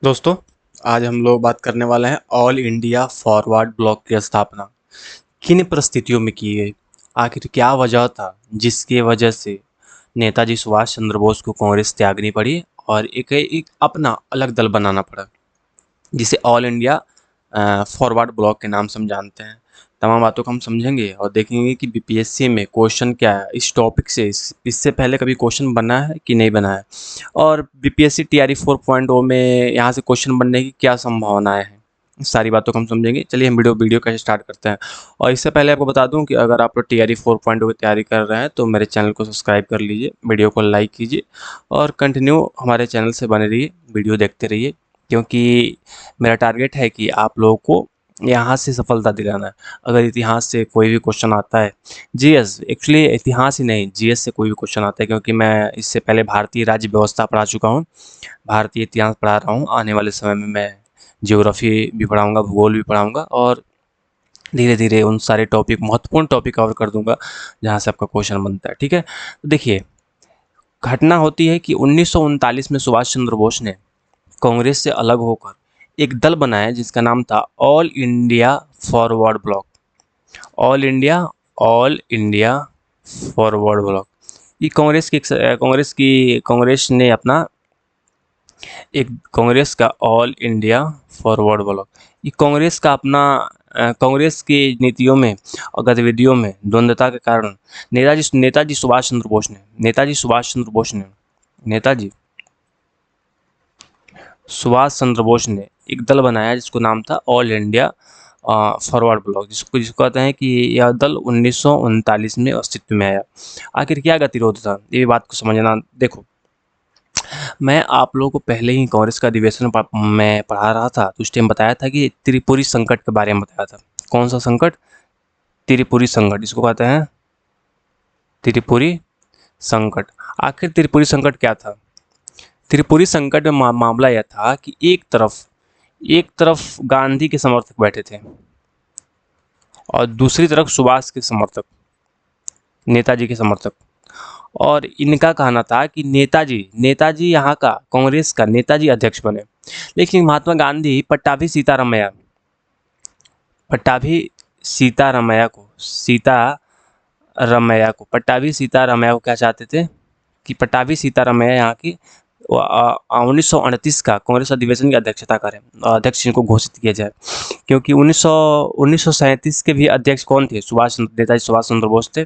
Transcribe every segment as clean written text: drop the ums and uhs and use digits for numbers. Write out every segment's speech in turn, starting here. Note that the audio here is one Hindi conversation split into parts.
दोस्तों, आज हम लोग बात करने वाले हैं ऑल इंडिया फॉरवर्ड ब्लॉक की स्थापना किन परिस्थितियों में की गई। आखिर क्या वजह था जिसकी वजह से नेताजी सुभाष चंद्र बोस को कांग्रेस त्यागनी पड़ी और एक अपना अलग दल बनाना पड़ा, जिसे ऑल इंडिया फॉरवर्ड ब्लॉक के नाम से हम जानते हैं। तमाम बातों को हम समझेंगे और देखेंगे कि बीपीएससी में क्वेश्चन क्या है इस टॉपिक से। इससे पहले कभी क्वेश्चन बना है कि नहीं बना है, और बीपीएससी टीआरई 4.0 में यहाँ से क्वेश्चन बनने की क्या संभावनाएं हैं, इस सारी बातों को हम समझेंगे। चलिए हम वीडियो कैसे स्टार्ट करते हैं। और इससे पहले आपको बता दूं कि अगर आप लोग टीआरई 4.0 की तैयारी कर रहे हैं तो मेरे चैनल को सब्सक्राइब कर लीजिए, वीडियो को लाइक कीजिए और कंटिन्यू हमारे चैनल से बने रहिए, वीडियो देखते रहिए, क्योंकि मेरा टारगेट है कि आप लोगों को यहाँ से सफलता दिलाना है। अगर इतिहास से कोई भी क्वेश्चन आता है, जीएस, एक्चुअली इतिहास ही नहीं, जीएस से कोई भी क्वेश्चन आता है, क्योंकि मैं इससे पहले भारतीय राज्य व्यवस्था पढ़ा चुका हूँ, भारतीय इतिहास पढ़ा रहा हूँ। आने वाले समय में मैं ज्योग्राफी भी पढ़ाऊँगा, भूगोल भी पढ़ाऊँगा और धीरे धीरे उन सारे टॉपिक, महत्वपूर्ण टॉपिक कवर कर दूंगा जहाँ से आपका क्वेश्चन बनता है। ठीक है, तो देखिए, घटना होती है कि 1939 में सुभाष चंद्र बोस ने कांग्रेस से अलग होकर एक दल बनाया जिसका नाम था all India forward block. All India forward block. ये कांग्रेस ने अपना एक कांग्रेस का ऑल इंडिया फॉरवर्ड ब्लॉक, ये कांग्रेस का अपना कांग्रेस की नीतियों में और गतिविधियों में द्वंद्वता के कारण नेताजी सुभाष चंद्र बोस ने नेताजी सुभाष चंद्र बोस ने एक दल बनाया जिसको नाम था ऑल इंडिया फॉरवर्ड ब्लॉक, जिसको कहते हैं कि यह दल 1939 में अस्तित्व में आया। आखिर क्या गतिरोध था, ये बात को समझना। देखो, मैं आप लोगों को पहले ही कांग्रेस का अधिवेशन में पढ़ा रहा था, तो उस टाइम बताया था कि त्रिपुरी संकट के बारे में बताया था। कौन सा संकट? त्रिपुरी संकट, इसको कहते हैं त्रिपुरी संकट। आखिर त्रिपुरी संकट क्या था? त्रिपुरी संकट में मामला यह था कि एक तरफ गांधी के समर्थक बैठे थे और दूसरी तरफ सुभाष के समर्थक, नेताजी के समर्थक। और इनका कहना था कि नेताजी यहाँ का कांग्रेस का नेताजी अध्यक्ष बने, लेकिन महात्मा गांधी पट्टाभी सीतारामैया को क्या चाहते थे कि पट्टाभी सीतारामैया यहाँ की 1938 का कांग्रेस अधिवेशन की अध्यक्षता करें, अध्यक्ष इनको घोषित किया जाए। क्योंकि 1937 के भी अध्यक्ष कौन थे? नेताजी सुभाष चंद्र बोस थे।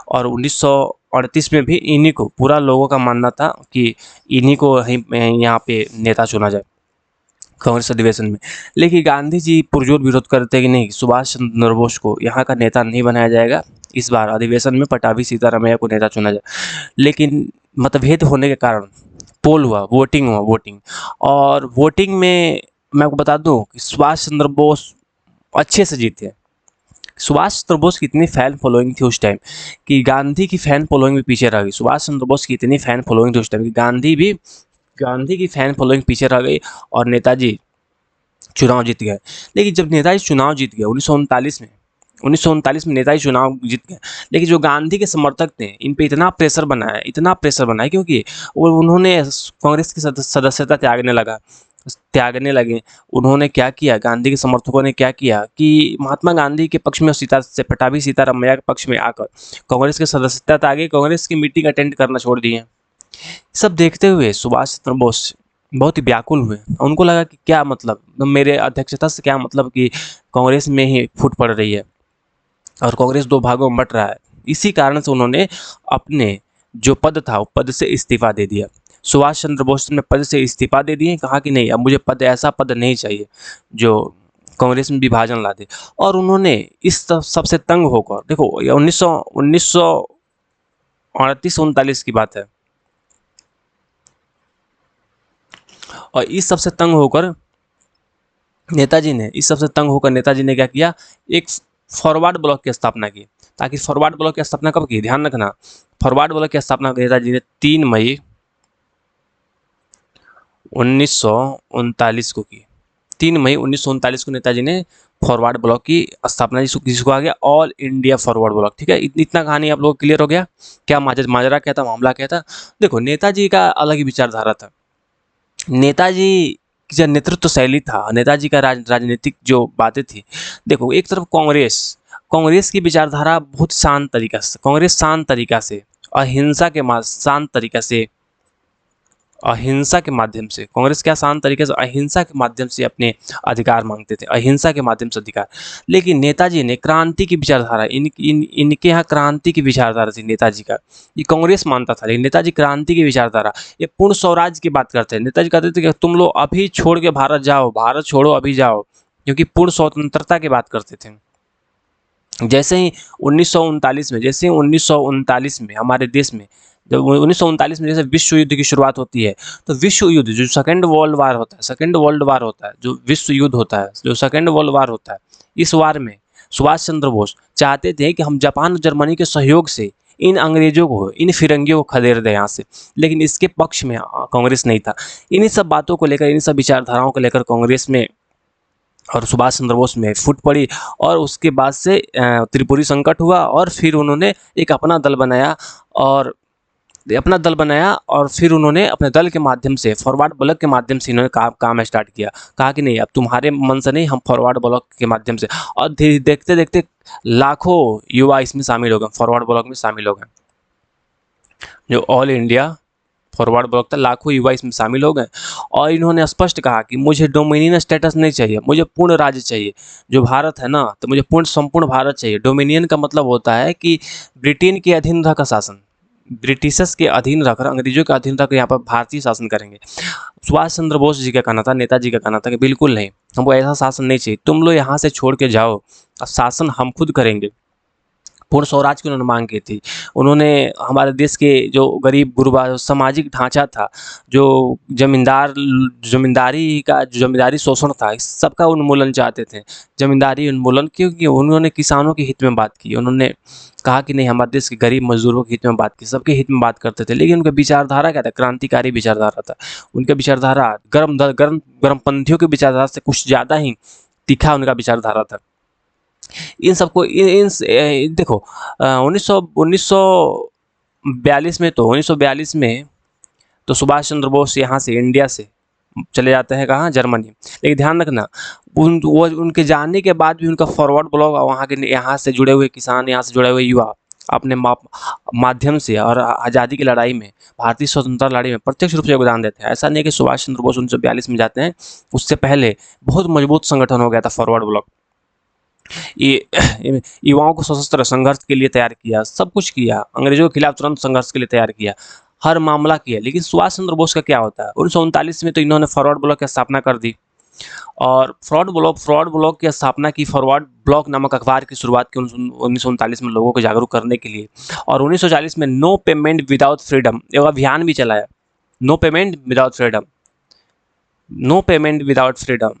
और 1938 में भी इन्हीं को, पूरा लोगों का मानना था कि इन्हीं को यहाँ पे नेता चुना जाए कांग्रेस अधिवेशन में। लेकिन गांधी जी पुरजोर विरोध करते कि नहीं, सुभाष चंद्र बोस को यहाँ का नेता नहीं बनाया जाएगा, इस बार अधिवेशन में पट्टाभी सीतारामैया को नेता चुना जाए। लेकिन मतभेद होने के कारण वोटिंग और वोटिंग में मैं आपको बता दूं कि सुभाष चंद्र बोस अच्छे से जीते। सुभाष चंद्र बोस की इतनी फैन फॉलोइंग थी उस टाइम कि गांधी की फैन फॉलोइंग भी पीछे रह गई। सुभाष चंद्र बोस की इतनी फैन फॉलोइंग थी उस टाइम कि गांधी की फैन फॉलोइंग पीछे रह गई और नेताजी चुनाव जीत गए। लेकिन जब नेताजी चुनाव जीत गए 1939 में नेताजी चुनाव जीत गए, लेकिन जो गांधी के समर्थक थे इन पे इतना प्रेशर बनाया, क्योंकि उन्होंने कांग्रेस की सदस्यता त्यागने लगे। उन्होंने क्या किया, गांधी के समर्थकों ने क्या किया कि महात्मा गांधी के पक्ष में पट्टाभी सीतारामैया के पक्ष में आकर कांग्रेस की सदस्यता त्यागी, कांग्रेस की मीटिंग अटेंड करना छोड़ दिए। सब देखते हुए सुभाष चंद्र बोस बहुत ही व्याकुल हुए। उनको लगा कि क्या मतलब, मेरे अध्यक्षता से क्या मतलब कि कांग्रेस में ही फूट पड़ रही है और कांग्रेस दो भागों में बट रहा है। इसी कारण से उन्होंने अपने जो पद था वो पद से इस्तीफा दे दिया। सुभाष चंद्र बोस ने पद से इस्तीफा दे दिए, कहा कि नहीं, अब मुझे ऐसा पद नहीं चाहिए जो कांग्रेस में विभाजन ला दे। और उन्होंने इस सबसे तंग होकर, देखो ये 1938-39 की बात है, और इस सबसे तंग होकर नेताजी ने क्या किया, एक फॉरवर्ड ब्लॉक की स्थापना की। ताकि फॉरवर्ड ब्लॉक की स्थापना कब की, ध्यान रखना, फॉरवर्ड ब्लॉक की स्थापना नेताजी ने 3 मई 1939 को की। 3 मई 1939 को नेताजी ने फॉरवर्ड ब्लॉक की स्थापना, जिसको आ गया ऑल इंडिया फॉरवर्ड ब्लॉक। ठीक है, इतना कहानी आप लोगों को क्लियर हो गया। क्या माजरा क्या था, मामला क्या था? देखो, नेताजी का अलग ही विचारधारा था। नेताजी की जो नेतृत्व शैली था, नेताजी का राजनीतिक जो बातें थी, देखो एक तरफ कांग्रेस की विचारधारा बहुत शांत तरीका से, कांग्रेस शांत तरीका से अहिंसा के शांत तरीका से, अहिंसा के माध्यम से, कांग्रेस क्या शांत तरीके से अहिंसा के माध्यम से अपने अधिकार मांगते थे, अहिंसा के माध्यम से अधिकार। लेकिन नेताजी ने क्रांति की विचारधारा, इनके यहाँ क्रांति की विचारधारा थी नेताजी का, ये कांग्रेस मानता था, लेकिन नेताजी क्रांति की विचारधारा, ये पूर्ण स्वराज की बात करते हैं। नेताजी कहते थे कि तुम लोग अभी छोड़ के भारत जाओ, भारत छोड़ो अभी जाओ, क्योंकि पूर्ण स्वतंत्रता की बात करते थे। जैसे ही 1939 में, हमारे देश में जब 1939 में जैसे विश्व युद्ध की शुरुआत होती है, तो विश्व युद्ध जो सेकेंड वर्ल्ड वार होता है, जो विश्व युद्ध होता है, जो सेकेंड वर्ल्ड वार होता है, इस वार में सुभाष चंद्र बोस चाहते थे कि हम जापान और जर्मनी के सहयोग से इन अंग्रेजों को, इन फिरंगियों को खदेड़ दें यहाँ से, लेकिन इसके पक्ष में कांग्रेस नहीं था। इन्हीं सब बातों को लेकर, इन सब विचारधाराओं को लेकर कांग्रेस में और सुभाष चंद्र बोस में फूट पड़ी, और उसके बाद से त्रिपुरी संकट हुआ, और फिर उन्होंने एक अपना दल बनाया, और फिर उन्होंने अपने दल के माध्यम से, फॉरवर्ड ब्लॉक के माध्यम से इन्होंने काम स्टार्ट किया। कहा कि नहीं, अब तुम्हारे मन से नहीं, हम फॉरवर्ड ब्लॉक के माध्यम से, और देखते देखते लाखों युवा इसमें शामिल हो गए, फॉरवर्ड ब्लॉक में शामिल हो गए। जो ऑल इंडिया फॉरवर्ड ब्लॉक था, लाखों युवा इसमें शामिल हो गए, और इन्होंने स्पष्ट कहा कि मुझे डोमिनियन स्टेटस नहीं चाहिए, मुझे पूर्ण राज्य चाहिए। जो भारत है ना, तो मुझे संपूर्ण भारत चाहिए। डोमिनियन का मतलब होता है कि ब्रिटेन के अधीन रहकर शासन, ब्रिटिशर्स के अधीन रहकर, अंग्रेजों के अधीन रहकर यहाँ पर भारतीय शासन करेंगे। सुभाष चंद्र बोस जी का कहना था, नेताजी का कहना था कि बिल्कुल नहीं, हमको ऐसा शासन नहीं चाहिए, तुम लोग यहाँ से छोड़ के जाओ, अब शासन हम खुद करेंगे। पूर्ण स्वराज की उन्होंने मांग की थी। उन्होंने हमारे देश के जो गरीब गुरबा सामाजिक ढांचा था, जो जमींदारी शोषण था, इस सबका उन्मूलन चाहते थे, जमींदारी उन्मूलन, क्योंकि उन्होंने किसानों के हित में बात की। उन्होंने कहा कि नहीं, हमारे देश के गरीब मजदूरों के हित में बात की, सबके हित में बात करते थे, लेकिन उनका विचारधारा क्या था? क्रांतिकारी विचारधारा था। उनका विचारधारा गर्मपंथियों की विचारधारा से कुछ ज़्यादा ही तीखा उनका विचारधारा था। इन सबको देखो 1942 में तो सुभाष चंद्र बोस यहाँ से, इंडिया से चले जाते हैं कहाँ? जर्मनी। लेकिन ध्यान रखना, उनके जाने के बाद भी उनका फॉरवर्ड ब्लॉक, वहाँ के, यहाँ से जुड़े हुए किसान, यहाँ से जुड़े हुए युवा अपने माध्यम से और आज़ादी की लड़ाई में, भारतीय स्वतंत्रता लड़ाई में प्रत्यक्ष रूप से योगदान देते हैं। ऐसा नहीं है कि सुभाष चंद्र बोस 1942 में जाते हैं, उससे पहले बहुत मजबूत संगठन हो गया था फॉरवर्ड ब्लॉक। ये युवाओं को सशस्त्र संघर्ष के लिए तैयार किया, सब कुछ किया, अंग्रेजों के खिलाफ तुरंत संघर्ष के लिए तैयार किया, हर मामला किया। लेकिन सुभाष चंद्र बोस का क्या होता है? 1939 में तो इन्होंने फॉरवर्ड ब्लॉक की स्थापना कर दी, और फॉरवर्ड ब्लॉक की स्थापना की, फॉरवर्ड ब्लॉक नामक अखबार की शुरुआत की 1939 में लोगों को जागरूक करने के लिए। और 1940 में नो पेमेंट विदाउट फ्रीडम एक अभियान भी चलाया। नो पेमेंट विदाउट फ्रीडम,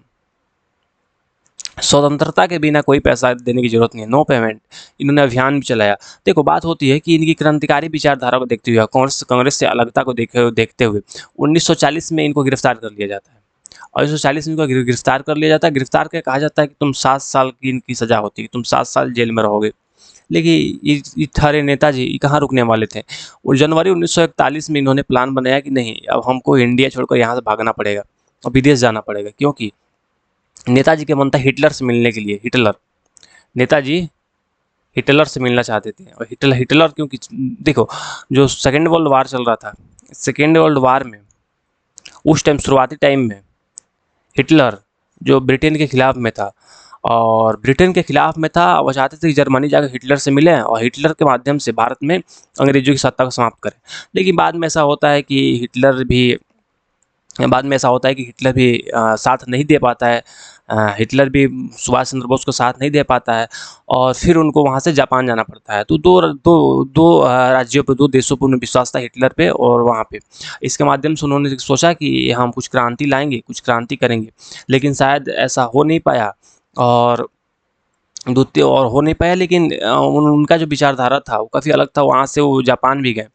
स्वतंत्रता के बिना कोई पैसा देने की जरूरत नहीं है, नो पेमेंट। इन्होंने अभियान भी चलाया। देखो बात होती है कि इनकी क्रांतिकारी विचारधारा को देखते हुए, कांग्रेस से अलगता को देखते हुए 1940 में इनको गिरफ्तार कर लिया जाता है, और 1940 में इनको गिरफ्तार कर लिया जाता है। गिरफ्तार कर कहा जाता है कि तुम 7 साल की इनकी सजा होती है, तुम 7 साल जेल में रहोगे। लेकिन ये थारे नेताजी कहाँ रुकने वाले थे? और जनवरी 1941 में इन्होंने प्लान बनाया कि नहीं, अब हमको इंडिया छोड़कर यहाँ से भागना पड़ेगा और विदेश जाना पड़ेगा, क्योंकि नेताजी के मन था हिटलर से मिलने के लिए। नेताजी हिटलर से मिलना चाहते थे, और हिटलर क्योंकि देखो, जो सेकेंड वर्ल्ड वार चल रहा था, सेकेंड वर्ल्ड वार में उस टाइम, शुरुआती टाइम में, हिटलर जो ब्रिटेन के खिलाफ में था, और ब्रिटेन के खिलाफ में था, वो चाहते थे कि जर्मनी जाकर हिटलर से मिले और हिटलर के माध्यम से भारत में अंग्रेजों की सत्ता को समाप्त करें। लेकिन बाद में ऐसा होता है कि हिटलर भी साथ नहीं दे पाता है, हिटलर भी सुभाष चंद्र बोस को साथ नहीं दे पाता है, और फिर उनको वहाँ से जापान जाना पड़ता है। तो दो राज्यों पे, दो देशों पर उन्हें विश्वास था, हिटलर पे और वहाँ पे। इसके माध्यम से उन्होंने सोचा कि हम कुछ क्रांति लाएंगे, कुछ क्रांति करेंगे, लेकिन शायद ऐसा हो नहीं पाया, लेकिन उनका जो विचारधारा था वो काफ़ी अलग था। वहाँ से वो जापान भी गए,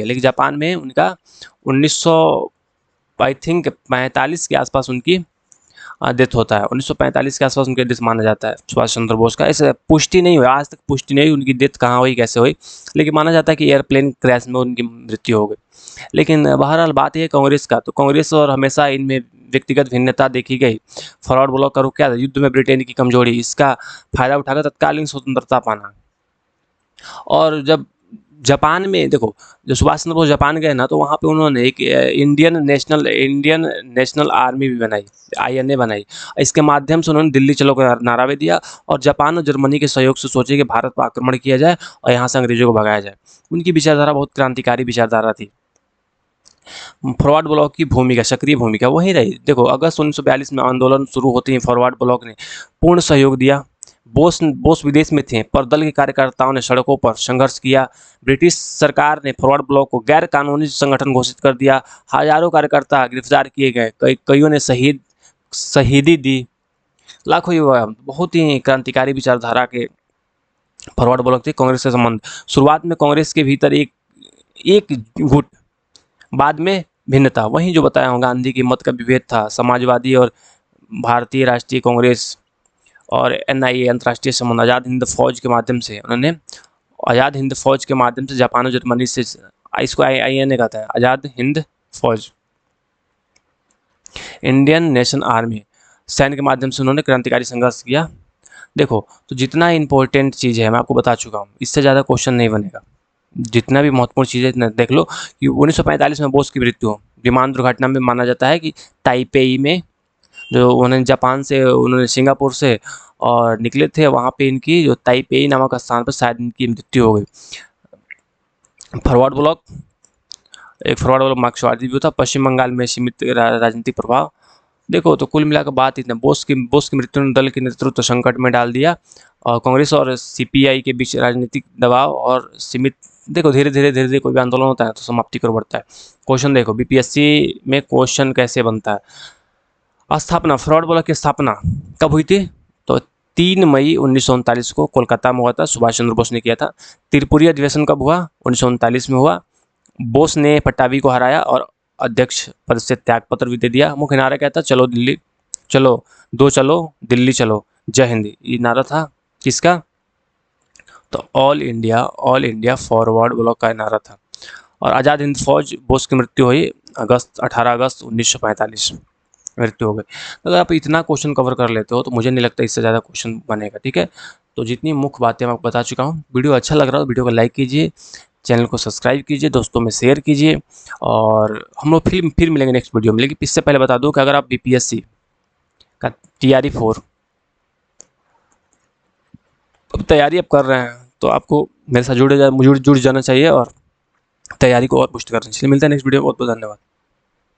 लेकिन जापान में उनका 1945 के आसपास उनकी डेथ होता है। 1945 के आसपास उनके डेथ माना जाता है सुभाष चंद्र बोस का। ऐसे पुष्टि नहीं हुई, आज तक पुष्टि नहीं हुई उनकी डेथ कहाँ हुई, कैसे हुई, लेकिन माना जाता है कि एयरप्लेन क्रैश में उनकी मृत्यु हो गई। लेकिन बहरहाल बात है कांग्रेस का, तो कांग्रेस और हमेशा इनमें व्यक्तिगत भिन्नता देखी गई। फॉरवर्ड ब्लॉक का रुख क्या था? युद्ध में ब्रिटेन की कमजोरी, इसका फायदा उठाकर तत्कालीन स्वतंत्रता पाना। और जब जापान में देखो, जब सुभाष चंद्र बोस जापान गए ना, तो वहाँ पे उन्होंने एक इंडियन नेशनल आर्मी भी बनाई, INA बनाई। इसके माध्यम से उन्होंने दिल्ली चलो का नारा भी दिया और जापान और जर्मनी के सहयोग से सोचे कि भारत पर आक्रमण किया जाए और यहाँ से अंग्रेजों को भगाया जाए। उनकी विचारधारा बहुत क्रांतिकारी विचारधारा थी। फॉरवर्ड ब्लॉक की भूमिका, सक्रिय भूमिका वही रही। देखो, अगस्त 1942 में आंदोलन शुरू होते ही फॉरवर्ड ब्लॉक ने पूर्ण सहयोग दिया। बोस विदेश में थे, पर दल के कार्यकर्ताओं ने सड़कों पर संघर्ष किया। ब्रिटिश सरकार ने फॉरवर्ड ब्लॉक को गैर कानूनी संगठन घोषित कर दिया। हजारों कार्यकर्ता गिरफ्तार किए गए, कईयों ने शहीदी दी, लाखों युवा। बहुत ही क्रांतिकारी विचारधारा के फॉरवर्ड ब्लॉक थे। कांग्रेस से संबंध, शुरुआत में कांग्रेस के भीतर एक गुट, बाद में भिन्नता। वहीं जो बताया हूँ, गांधी की मत का विभेद था। समाजवादी और भारतीय राष्ट्रीय कांग्रेस और NIA, अंतर्राष्ट्रीय संबंध। आज़ाद हिंद फौज के माध्यम से उन्होंने, आज़ाद हिंद फौज के माध्यम से जापान और जर्मनी से, इसको INA कहता है, आज़ाद हिंद फौज। इंडियन नेशनल आर्मी, सैन्य के माध्यम से उन्होंने क्रांतिकारी संघर्ष किया। देखो, तो जितना इंपॉर्टेंट चीज़ है मैं आपको बता चुका हूँ, इससे ज़्यादा क्वेश्चन नहीं बनेगा। जितना भी महत्वपूर्ण चीज़ें देख लो कि 1945 में बोस की मृत्यु विमान दुर्घटना में माना जाता है कि ताइपेई में, जो उन्होंने जापान से, उन्होंने सिंगापुर से और निकले थे, वहाँ पे इनकी जो ताइपेई नामक स्थान पर शायद इनकी मृत्यु हो गई। फॉरवर्ड ब्लॉक, एक फॉरवर्ड ब्लॉक मार्क्सवादी भी था। पश्चिम बंगाल में सीमित राजनीतिक प्रभाव। देखो, तो कुल मिलाकर बात इतना, बोस की मृत्यु ने दल के नेतृत्व संकट में डाल दिया और कांग्रेस और CPI के बीच राजनीतिक दबाव और सीमित। देखो, धीरे धीरे कोई भी आंदोलन होता है तो समाप्ति की ओर बढ़ता है। क्वेश्चन देखो, BPSC में क्वेश्चन कैसे बनता है। स्थापना, फॉरवर्ड ब्लॉक की स्थापना कब हुई थी? तो 3 मई 1939 को कोलकाता में हुआ था, सुभाष चंद्र बोस ने किया था। त्रिपुरी अधिवेशन कब हुआ? 1939 में हुआ। बोस ने पट्टाभी को हराया और अध्यक्ष पद से त्यागपत्र भी दे दिया। मुख्य नारा क्या था? चलो दिल्ली चलो, चलो दिल्ली चलो, जय हिंद। ये नारा था किसका? तो ऑल इंडिया फॉरवर्ड ब्लॉक का नारा था। और आज़ाद हिंद फौज, बोस की मृत्यु हुई 18 अगस्त 1945, मृत्यु हो गई। अगर आप इतना क्वेश्चन कवर कर लेते हो तो मुझे नहीं लगता इससे ज़्यादा क्वेश्चन बनेगा। ठीक है, तो जितनी मुख्य बातें मैं आपको बता चुका हूँ। वीडियो अच्छा लग रहा हो वीडियो को लाइक कीजिए, चैनल को सब्सक्राइब कीजिए, दोस्तों में शेयर कीजिए। और हम लोग फिर मिलेंगे नेक्स्ट वीडियो में। लेकिन इससे पहले बता दूं कि अगर आप BPSC का TRE 4 तैयारी आप कर रहे हैं तो आपको मेरे साथ जुड़ जाना चाहिए और तैयारी को और पुष्ट करना चाहिए। मिलता है नेक्स्ट वीडियो में। बहुत बहुत धन्यवाद।